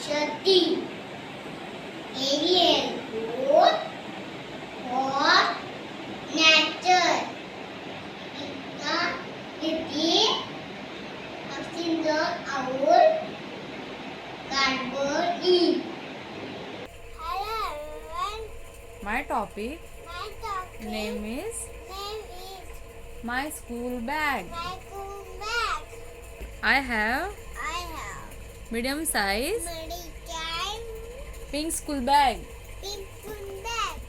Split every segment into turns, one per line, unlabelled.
Shati. Alien food for nature. Iti oxygen our cardboard eat. Hello everyone.
My topic
My topic
name is
name is
my school bag.
my school bag.
I have
I have
medium size
medium
pink school bag.
pink school bag.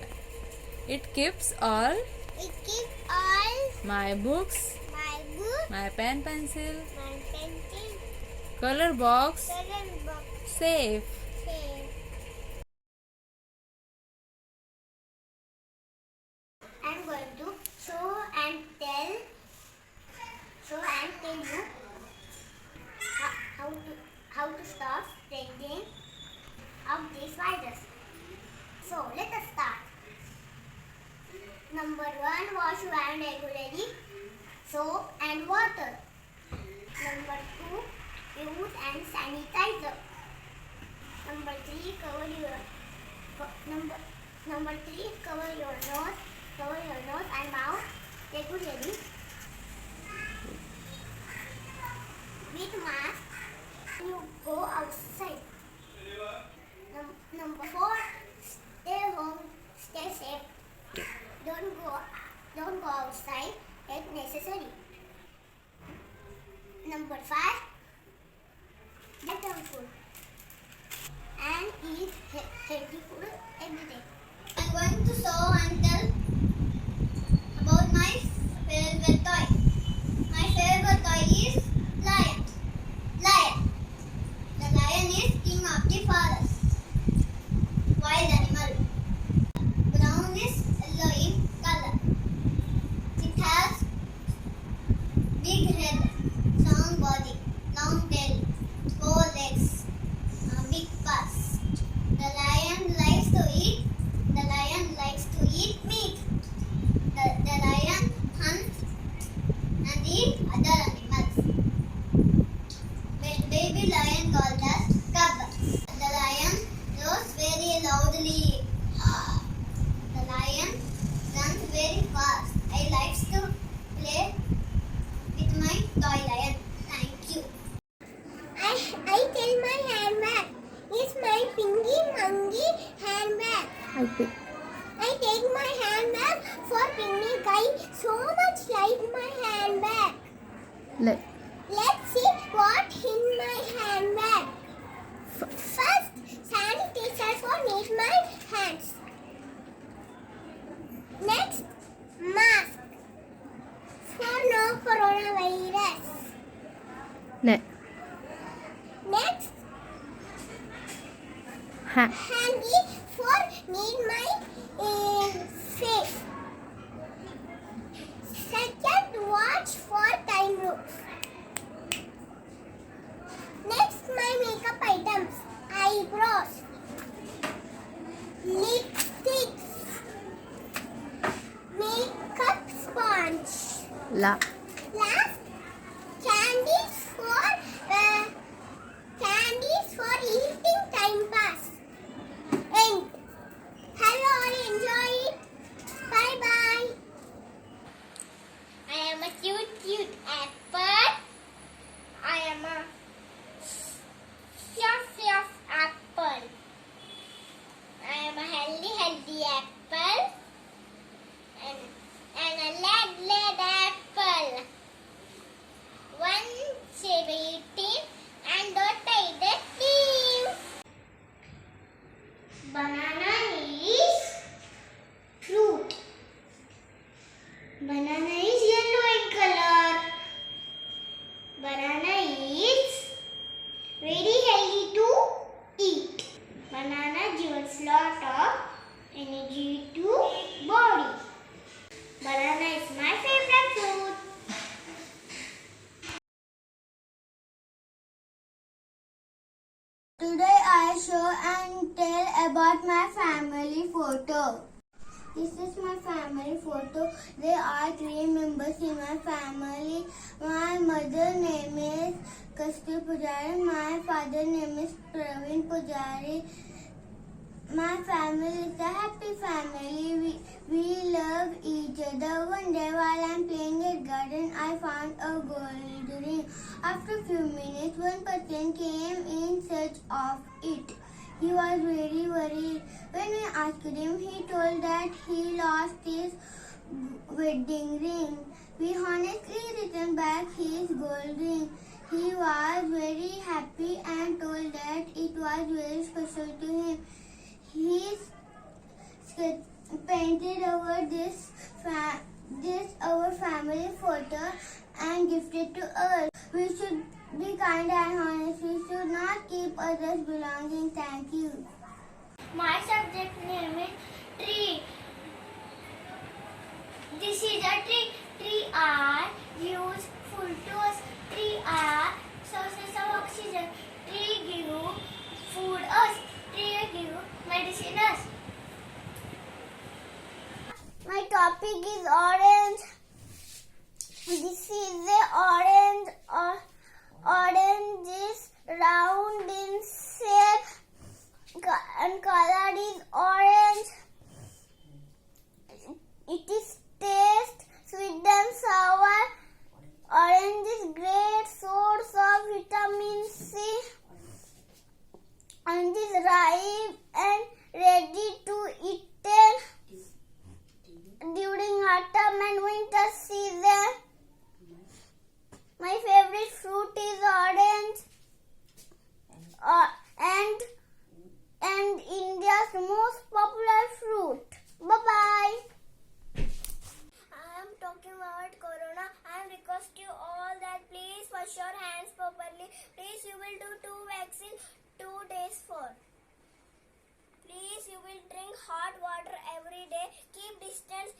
It keeps all
It keeps all
my books,
my book,
my pen pencil,
my pencil,
color box
color box
safe.
safe. I'm going to show and tell you how to stop spreading of this virus. So let us start. Number 1, wash your hand regularly, soap and water. Number 2, use hand sanitizer. Number 3, cover your nose and mouth regularly with mask when you go outside. Number 4, stay home, stay safe. Don't go outside if necessary. Number 5, get junk food and eat healthy food every day. I'm going to show and tell about my favorite toy. My favorite toy is lion. Lion. The lion is king of the forest. Wild animal. Brown is yellow in color. It has big head, strong body, long tail, 4 legs, big paws. The lion likes to eat meat. The lion hunts and eats other animals. Baby lion called as cub. The lion roars very loudly. The lion runs very fast. I like to play with my toy lion. Thank you. I tell my handbag. It's my Pinky Monkey handbag. I take my handbag for picnic. I so much like my handbag. Let's see what in my handbag. First, sanitizer for neat my hands. Next, mask for no coronavirus. Next, handy for need my face. Second, watch for time loops. Next, my makeup items, eyebrows, lipsticks, makeup sponge. Last, candies for eating time pass. And have you all enjoyed it? Bye bye. I am a cute apple. I am a soft apple. I am a healthy apple. And a lead apple. One eating and don't eat the leaves. Banana is fruit. Banana is yellow in color. Banana is very healthy to eat. Banana gives lot of energy to body. Banana is my favorite fruit. Today I show and tell about my family photo. This is my family photo. There are 3 members in my family. My mother name is Kasturi Pujari. My father name is Praveen Pujari. My family is a happy family. We love each other. One day while I'm playing at garden, I found a gold ring. After a few minutes, one person came in search of it. He was very worried. When we asked him, he told that he lost his wedding ring. We honestly returned back his gold ring. He was very happy and told that it was very special to him. He painted over this our family photo and gifted to us. We should be kind and honest. We should not keep others' belongings. Thank you. My subject name is tree. This is a tree. Tree are useful to us. Tree are sources of oxygen. Tree give food us. Tree give medicine us. My topic is orange. This is the orange. Orange is round in shape and color is orange. It is taste sweet and sour. Orange is great source of vitamin C. And is ripe and ready to eat during autumn and winter season. My favorite fruit is orange and India's most popular fruit. Bye-bye. I am talking about Corona. I request you all that please wash your hands properly. Please you will do 2 vaccines 2 days for. Please you will drink hot water every day. Keep distance.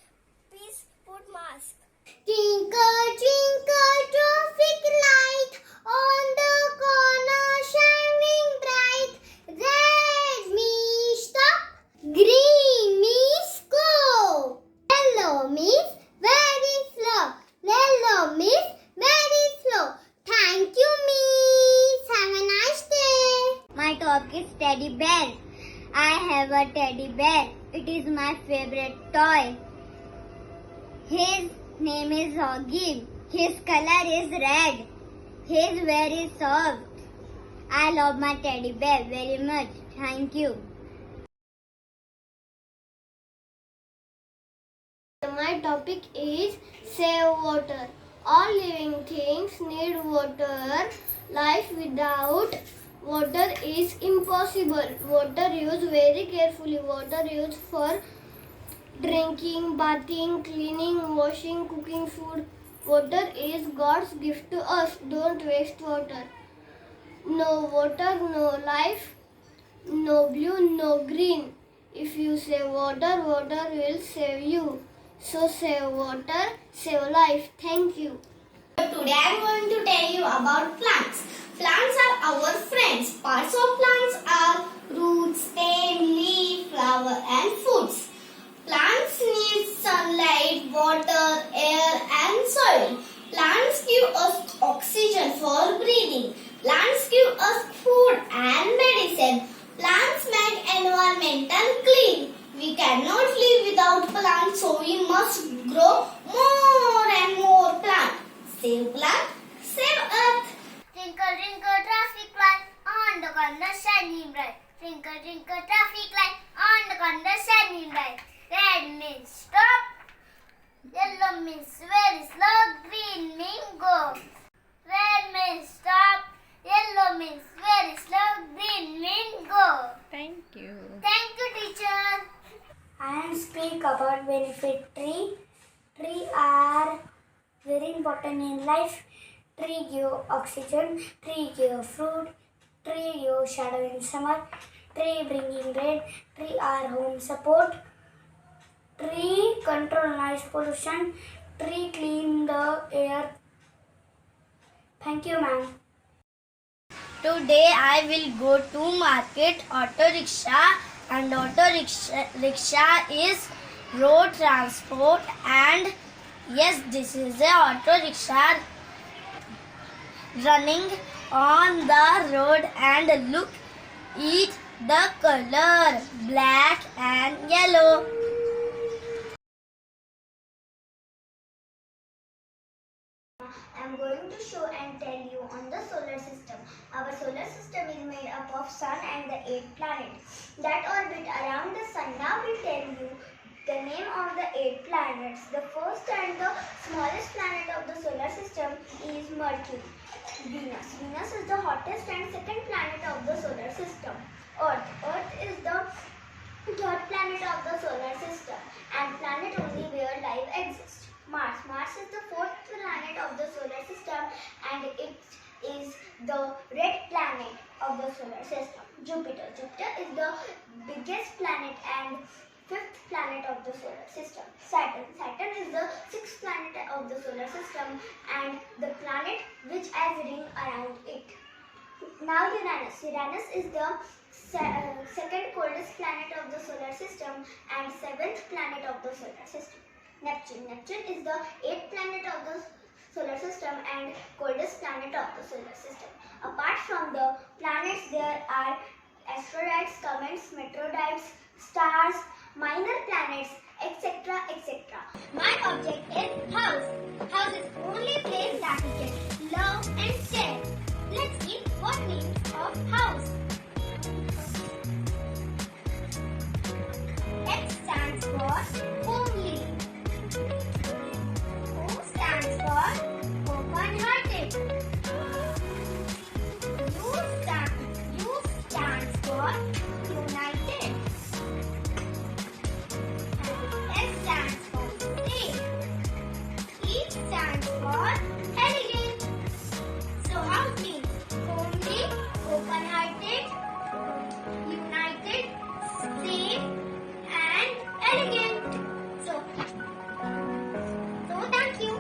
Please put mask. Twinkle, twinkle, traffic light on the corner shining bright. Red means stop, green means go. Yellow means very slow. Yellow means very slow. Thank you, Miss. Have a nice day. My topic is teddy bear. I have a teddy bear. It is my favorite toy. His name is Huggy. His color is red. He is very soft. I love my teddy bear very much. Thank you. My topic is save water. All living things need water. Life without water is impossible. Water use very carefully. Water used for drinking, bathing, cleaning, washing, cooking food. Water is God's gift to us. Don't waste water. No water, no life. No blue, no green. If you save water, water will save you. So save water, save life. Thank you.
Today I am going to tell you about plants. Plants are our friends. Parts of plants are roots, stem, leaf, flower and fruits. Plants need sunlight, water, air and soil. Plants give us oxygen for breathing. Plants give us food and medicine. Plants make environment clean. We cannot live without plants, so we must grow more and more plants. Save plant, save earth.
Twinkle, twinkle, traffic light on the corner shining bright. Twinkle, twinkle, traffic light on the corner shining bright. Red means stop. Yellow means very slow. Green means go. Red means stop. Yellow means very slow. Green means go.
Thank you.
Thank you, teacher. I am speak about benefit tree. Tree are very important in life. Tree give oxygen. Tree give fruit. Tree give shadow in summer. Tree bringing rain. Tree are home support. Tree control noise pollution. Tree clean the air. Thank you, ma'am. Today I will go to market auto rickshaw and auto rickshaw is
road transport, and yes, this is a auto rickshaw running on the road, and look at the color black and yellow. I'm going to show and tell you on the solar system. Our solar system is made up of sun and the 8 planets that orbit around the sun. Now we'll tell you the name of the 8 planets. The first and the smallest planet of the solar system is Mercury. Venus. Venus is the hottest and second planet of the solar system. Earth. Earth is the third planet of the solar system and planet only where life exists. Mars. Mars is the fourth planet of the solar system and it is the red planet of the solar system. Jupiter. Jupiter is the biggest planet and fifth planet of the solar system. Saturn. Saturn is the sixth planet of the solar system and the planet which has ring around it. Now Uranus. Uranus is the second coldest planet of the solar system and seventh planet of the solar system. Neptune. Neptune is the 8th planet of the solar system and coldest planet of the solar system. Apart from the planets, there are asteroids, comets, meteorites, stars, minor planets, etc. etc. My object is house. House is only place that we can love and share. Let's see what means of house. X stands for homely. O stands for open-hearted. U stands for united. S stands for safe. E stands for elegant. So house means homely, open-hearted, united, safe, and elegant. So thank you.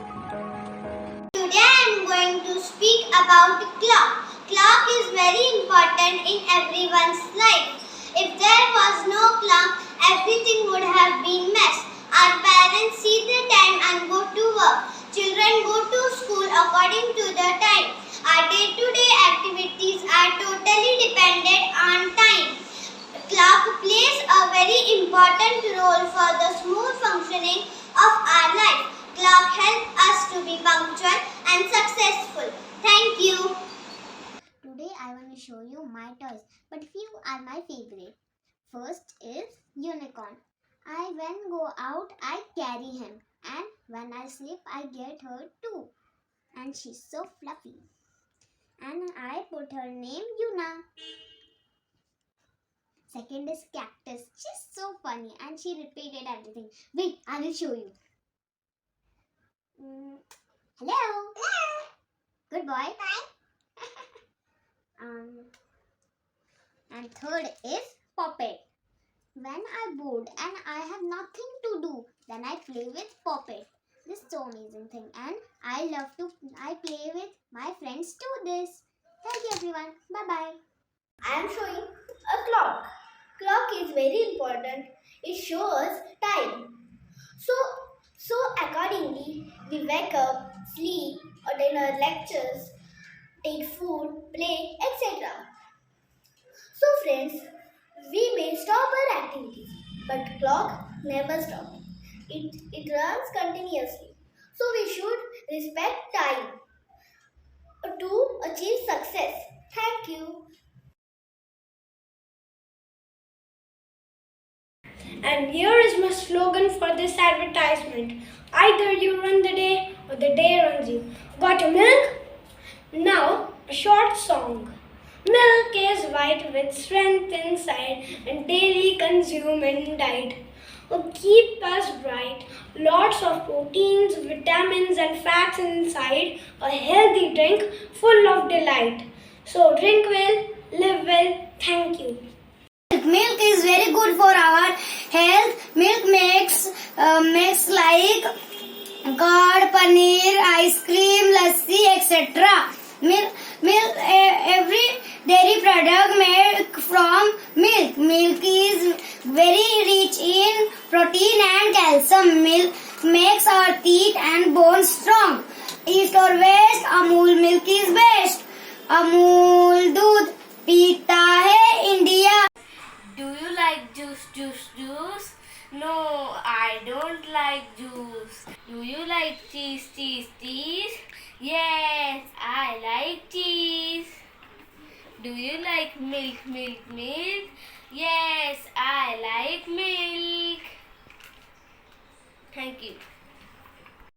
Today I am going to speak about clock. Clock is very important in everyone's life. If there was no clock, everything would have been messed. Our parents see the time and go to work. Children go to school according to the time. Our day-to-day activities are totally dependent on time. Clock plays a very important role for the smooth functioning of our life. Clock helps us to be punctual and successful. Thank you. Today I want to show you my toys, but few are my favorite. First is unicorn. When go out, I carry him, and when I sleep, I get her too. And she's so fluffy. And I put her name Yuna. Second is cactus. She's so funny and she repeated everything. Wait, I will show you. Hello. Hello. Good boy. Bye. And third is puppet. When I bored and I have nothing to do, then I play with puppet. This is so amazing thing, and I play with my friends too. This. Thank you everyone. Bye bye. I am showing a clock. Clock is very important. It shows time. So accordingly, we wake up, sleep, attend our lectures, take food, play, etc. So friends, we may stop our activities, but clock never stops. It runs continuously. So we should respect time to achieve success. Thank you.
And here is my slogan for this advertisement. Either you run the day or the day runs you. Got a milk? Now, a short song. Milk is white with strength inside and daily consume and diet. Will keep us bright. Lots of proteins, vitamins and fats inside. A healthy drink full of delight. So drink well, live well. Thank you.
Milk is very good for our health. Milk makes like curd, paneer, ice cream, lassi, etc. Every dairy product made from milk. Milk is very rich in protein and calcium. wholesome milk makes our teeth and bones strong. East or west, Amul milk is best. Amul दूध पीता है India.
Do you like juice? No, I don't like juice. Do you like cheese? Yes, I like cheese. Do you like milk? Yes, I like milk. Thank you.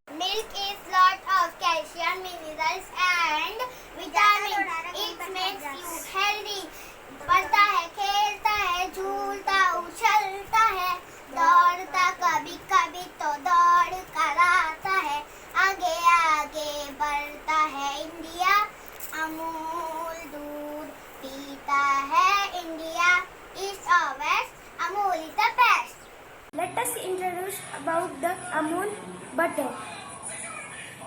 Milk is lot of calcium, minerals and vitamins. It makes you healthy. पढ़ता है, खेलता है, झूलता उछलता है, दौड़ता कभी कभी तो दौड़ कर आता है, आगे आगे बढ़ता है इंडिया, अमूल दूध पीता है इंडिया, ईस्ट और west, Amul is the best.
Let us introduce about the Amul butter.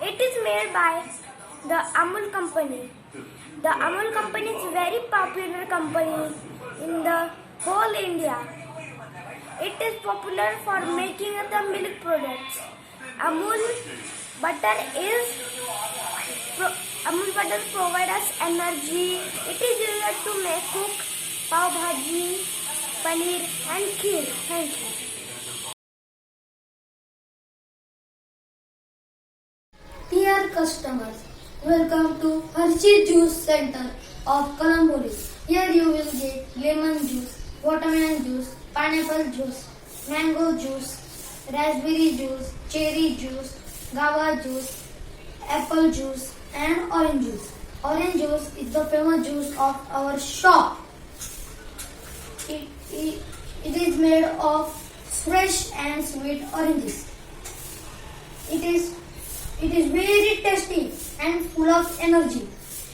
It is made by the Amul company. The Amul company is very popular company in the whole India. It is popular for making the milk products. Amul butter provide us energy. It is used to make cook pav bhaji, paneer and kheer. Thank you.
Dear customers, welcome to Hershey Juice Center of Kalamboli. Here you will get lemon juice, watermelon juice, pineapple juice, mango juice, raspberry juice, cherry juice, guava juice, apple juice and orange juice. Orange juice is the famous juice of our shop. It is made of fresh and sweet oranges. It is very tasty and full of energy.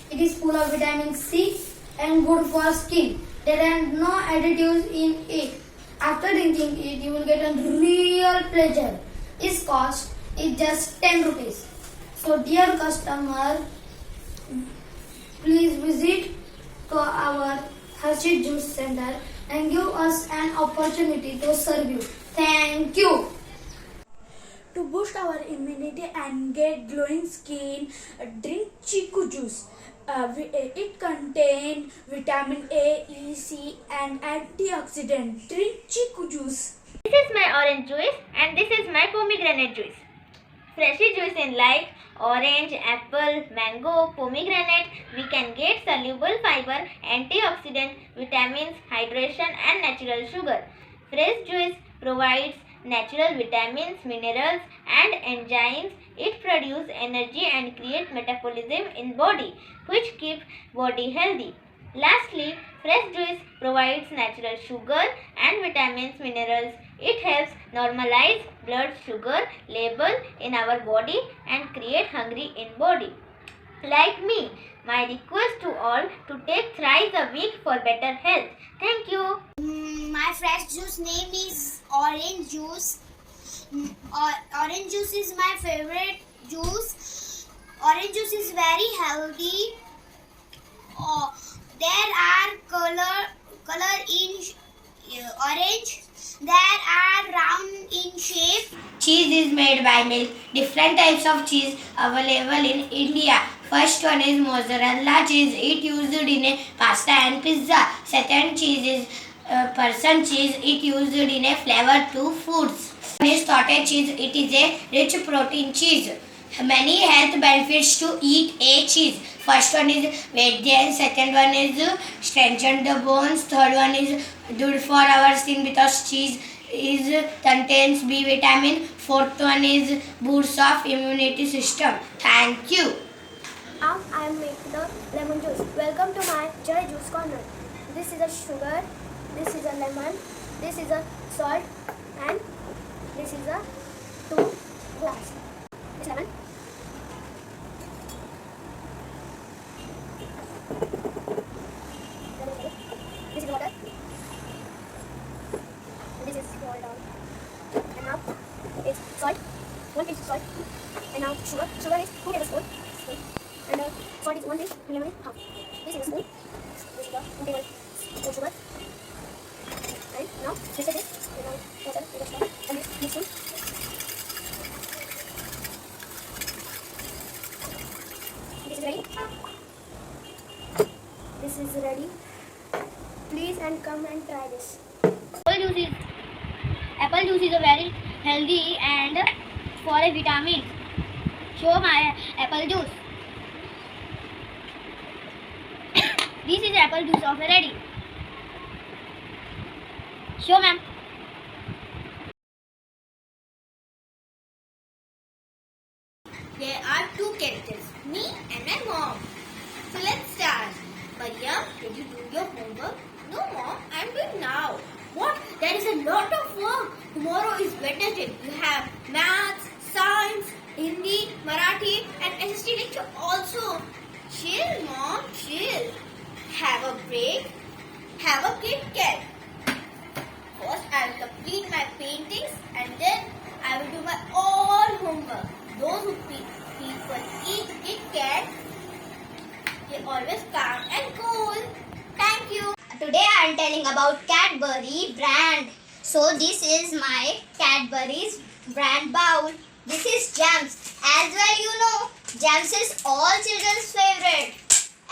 It is full of vitamin C and good for skin. There are no additives in it. After drinking it, you will get a real pleasure. Its cost is just 10 rupees. So dear customer, please visit to our Hershey Juice Center and give us an opportunity to serve you. Thank you.
To boost our immunity and get glowing skin, drink Chiku juice. It contains vitamin A, E, C and antioxidant. Drink Chiku juice.
This is my orange juice and this is my pomegranate juice. Freshy juice in like orange, apple, mango, pomegranate, we can get soluble fiber, antioxidant, vitamins, hydration and natural sugar. Fresh juice provides natural vitamins, minerals and enzymes. It produces energy and creates metabolism in body, which keep body healthy. Lastly, fresh juice provides natural sugar and vitamins, minerals. It helps normalize blood sugar level in our body and create hungry in body. Like me, my request to all to take thrice a week for better health. Thank you.
My fresh juice name is orange juice. Orange juice is my favorite juice. Orange juice is very healthy. There are color in orange. There are round in shape.
Cheese is made by milk. Different types of cheese available in India. First one is mozzarella cheese. It used in a pasta and pizza. Second cheese is Parmesan cheese. It used in a flavor to foods. One is cottage cheese. It is a rich protein cheese. Many health benefits to eat a cheese. First one is weight gain. Second one is strengthen the bones. Third one is good for our skin because cheese contains B vitamin. Fourth one is boosts of immunity system. Thank you.
Now I am making the lemon juice. Welcome to my joy juice corner. This is a sugar, this is a lemon, this is a salt and this is a 2 glass. This lemon. This is water. This is rolled down. And now it's salt. 1 pinch salt. And now sugar. Sugar is 2 tablespoons. And salt is 1 pinch. Lemon is half. This is a spoon. This is a 1 tablespoon sugar. And now this is it. And now water. And this mixing. come and try this.
Apple juice is a very healthy and for a vitamin. Show my apple juice. This is apple juice of ready. Show ma'am.
There are two characters, me and my mom. So let's start. Maria, did you do your homework? No mom, I'm doing now. What? There is a lot of work. Tomorrow is Wednesday. You have maths, science, Hindi, Marathi and SST lecture also. Chill mom, chill. Have a break. Have a Kit Kat. First I will complete my paintings and then I will do my all homework. Those who people eat Kit Kat, they always calm and cool. Thank you.
Today I am telling about Cadbury brand. So this is my Cadbury's brand bowl. This is Jams. As well you know, Jams is all children's favorite.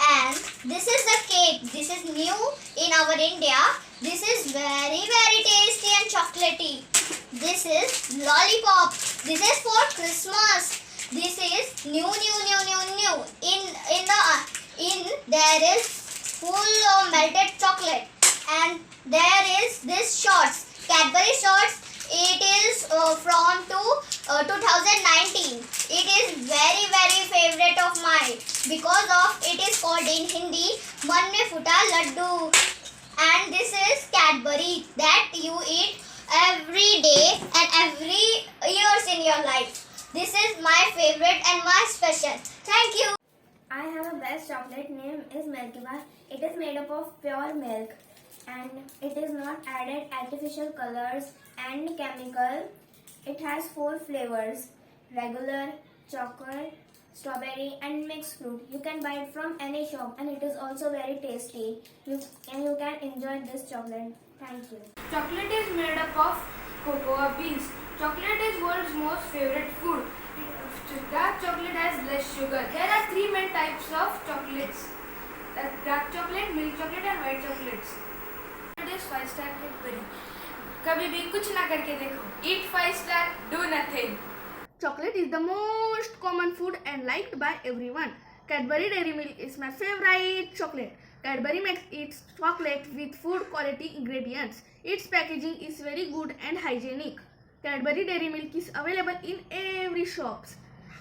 And this is the cake. This is new in our India. This is very tasty and chocolatey. This is lollipop. This is for Christmas. This is new. In there is full of melted chocolate, and there is this shorts, Cadbury shorts. It is from 2019. It is very favorite of mine because of it is called in Hindi Man Mein Futa Laddu. And this is Cadbury that you eat every day and every years in your life. This is my favorite and my special. Thank you.
I have a best chocolate name is Milky Bar. It is made up of pure milk and it is not added artificial colors and chemical. It has 4 flavors: regular, chocolate, strawberry and mixed fruit. You can buy it from any shop and it is also very tasty. You can enjoy this chocolate. Thank you.
Chocolate is made up of cocoa beans. Chocolate is world's most favorite food. Dark chocolate has less sugar. There are 3 main types of chocolates: dark chocolate, milk chocolate and white chocolates. It is 5-star Cadbury. कभी भी कुछ ना करके देखो. Eat 5-star, do nothing. Chocolate is the most common food and liked by everyone. Cadbury Dairy Milk is my favorite chocolate. Cadbury makes its chocolate with food quality ingredients. Its packaging is very good and hygienic. Cadbury Dairy Milk is available in every shops.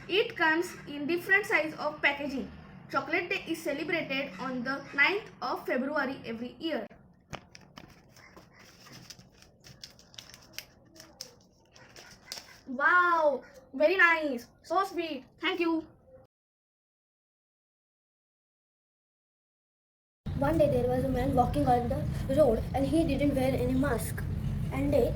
It comes in different size of packaging. Chocolate Day is celebrated on the 9th of February every year. Wow, very nice. So sweet. Thank you.
One day there was a man walking on the road and he didn't wear any mask. And then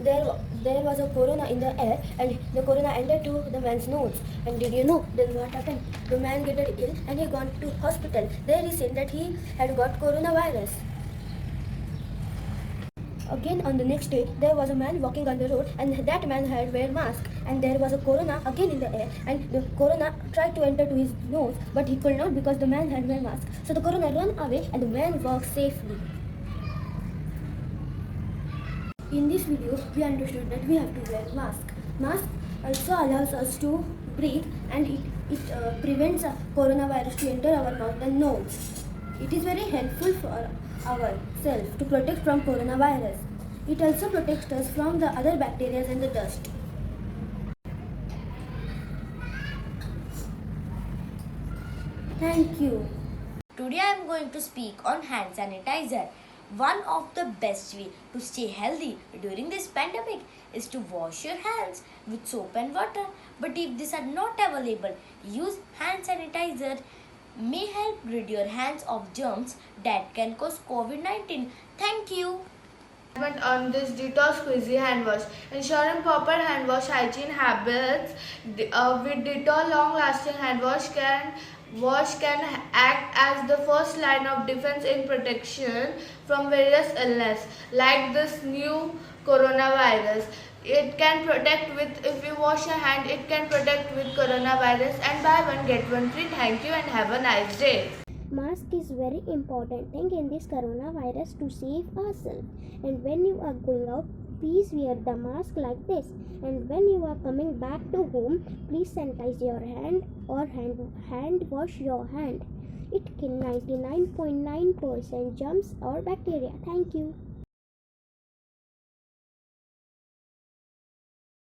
there was a corona in the air and the corona entered to the man's nose. And did you know then what happened? The man got ill and he gone to hospital. There he said that he had got coronavirus. Again on the next day there was a man walking on the road and that man had wear mask and there was a corona again in the air and the corona tried to enter to his nose but he could not because the man had wear mask. So the corona ran away and the man walked safely. In this video, we understood that we have to wear mask. Mask also allows us to breathe and it prevents coronavirus to enter our mouth and nose. It is very helpful for ourselves to protect from coronavirus. It also protects us from the other bacteria and the dust. Thank you.
Today I am going to speak on hand sanitizer. One of the best way to stay healthy during this pandemic is to wash your hands with soap and water. But if these are not available, use hand sanitizer. May help rid your hands of germs that can cause COVID-19. Thank you.
On this detox squeezy hand wash, ensuring proper hand wash hygiene habits with Dettol long-lasting hand wash can act as the first line of defense in protection from various illness like this new coronavirus. It can protect with, if you wash your hand, it can protect with coronavirus and buy one get one free. Thank you and have a nice day.
Mask is very important thing in this coronavirus to save ourselves. And when you are going out, please wear the mask like this. And when you are coming back to home, please sanitize your hand or hand wash your hand. It kills 99.9% germs or bacteria. Thank you.